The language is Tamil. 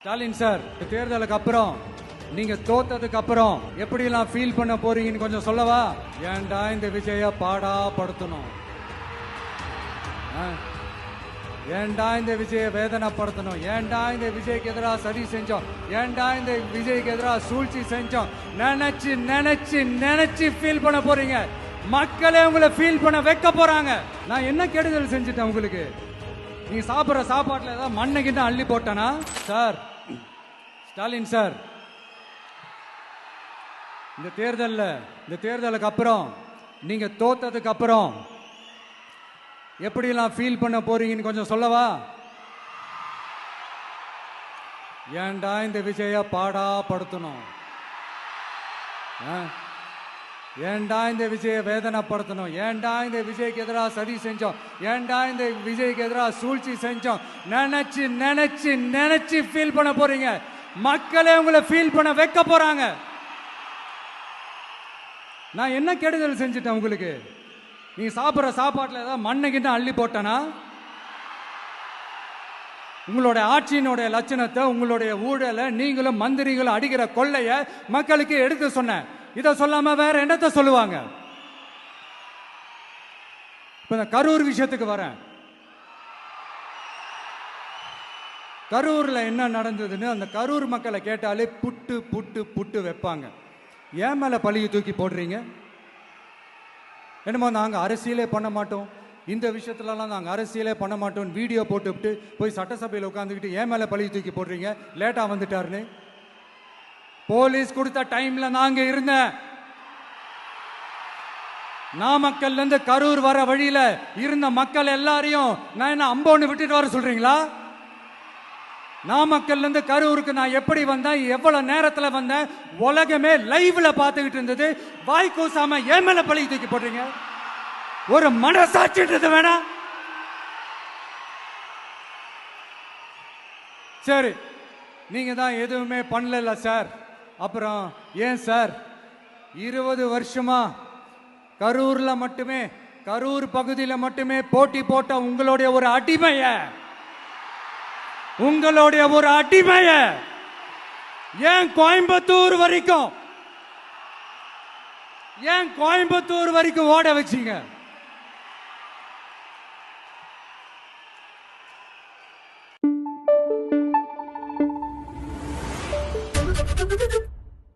ஸ்டாலின் சார், தேர்தலுக்கு அப்புறம் நீங்க தோத்ததுக்கு அப்புறம் எப்படி எல்லாம் ஃபீல் பண்ண போறீங்கன்னு கொஞ்சம் சொல்லவா? ஏன்டா இந்த விஜய பாடா படுத்தணும், ஏன்டா இந்த விஜய வேதனைப்படுத்தணும், ஏன்டா இந்த விஜய்க்கு எதிராக சதி செஞ்சோம், ஏன்டா இந்த விஜய்க்கு எதிராக சூழ்ச்சி செஞ்சோம் நினைச்சு நினைச்சு நினைச்சு ஃபீல் பண்ண போறீங்க. மக்களே உங்களை ஃபீல் பண்ண வைக்க போறாங்க. நான் என்ன கெடுதல் செஞ்சுட்டேன் உங்களுக்கு? நீ சாப்பிட்ற சாப்பாட்டுல ஏதாவது மண்ணை கிட்ட அள்ளி போட்டானா? சார், ஸ்டாலின் சார், இந்த தேர்தலுக்கு அப்புறம் நீங்க தோத்ததுக்கு அப்புறம் எப்படி எல்லாம் ஃபீல் பண்ண போறீங்கன்னு கொஞ்சம் சொல்லவா? ஏன்டா இந்த விஜய பாடா படுத்தணும், ஏன்டா இந்த விஜய வேதனைப்படுத்தணும், ஏன்டா இந்த விஜய்க்கு எதிராக சதி செஞ்சோம், ஏன்டா இந்த விஜய்க்கு எதிராக சூழ்ச்சி செஞ்சோம் நினைச்சு நினைச்சு நினைச்சு ஃபீல் பண்ண போறீங்க. மக்களே உங்களை ஃபீல் பண்ண வைக்க போறாங்க. நான் என்ன கெடுதல் செஞ்சுட்டேன் உங்களுக்கு? நீ சாப்பிட்ற சாப்பாட்டுல ஏதாவது மண்ணை கிட்ட அள்ளி போட்டானா? உங்களுடைய ஆட்சியினுடைய லட்சணத்தை, உங்களுடைய ஊழலை, நீங்களும் மந்திரிகளும் அடிக்கிற கொள்ளைய மக்களுக்கு எடுத்து சொன்னேன். இதை சொல்லாம வேற என்னத்தை சொல்லுவாங்க? இப்ப கரூர் விஷயத்துக்கு வரேன். கரூர்ல என்ன நடந்ததுன்னு அந்த கரூர் மக்களை கேட்டாலே புட்டு புட்டு புட்டு வைப்பாங்க. ஏன் மேல பழியை தூக்கி போடுறீங்க? என்னமோ நாங்கள் அரசியலே பண்ண மாட்டோம், இந்த விஷயத்துலலாம் நாங்கள் அரசியலே பண்ண மாட்டோம் வீடியோ போட்டுவிட்டு போய் சட்டசபையில் உட்காந்துக்கிட்டு ஏன் மேலே பழியை தூக்கி போடுறீங்க? லேட்டாக வந்துட்டாருன்னு போலீஸ் கொடுத்த டைம்ல நாங்க இருந்தேன். நாமக்கல்ல இருந்து கரூர் வர வழியில இருந்த மக்கள் எல்லாரையும் நான் என்ன அம்போன்னு விட்டுட்டு வர சொல்றீங்களா? நாமக்கல்ல இருந்து கரூருக்கு நான் எப்படி வந்தேன், எவ்வளவு நேரத்தில் வந்தேன், உலகமே லைவ்ல பார்த்துக்கிட்டு இருந்தது. வாய் கூசாம ஏன் மேல பழி தூக்கி போடுறீங்க? ஒரு மனசாட்சின்றது வேணாம்? சரி, நீங்க தான் எதுவுமே பண்ணல சார். அப்புறம் ஏன் சார் 20 வருஷமா கரூர்ல மட்டுமே, கரூர் பகுதியில் மட்டுமே போட்டி போட்ட உங்களுடைய ஒரு அடிமைய ஏன் கோயம்புத்தூர் வரைக்கும் ஓட வச்சீங்க?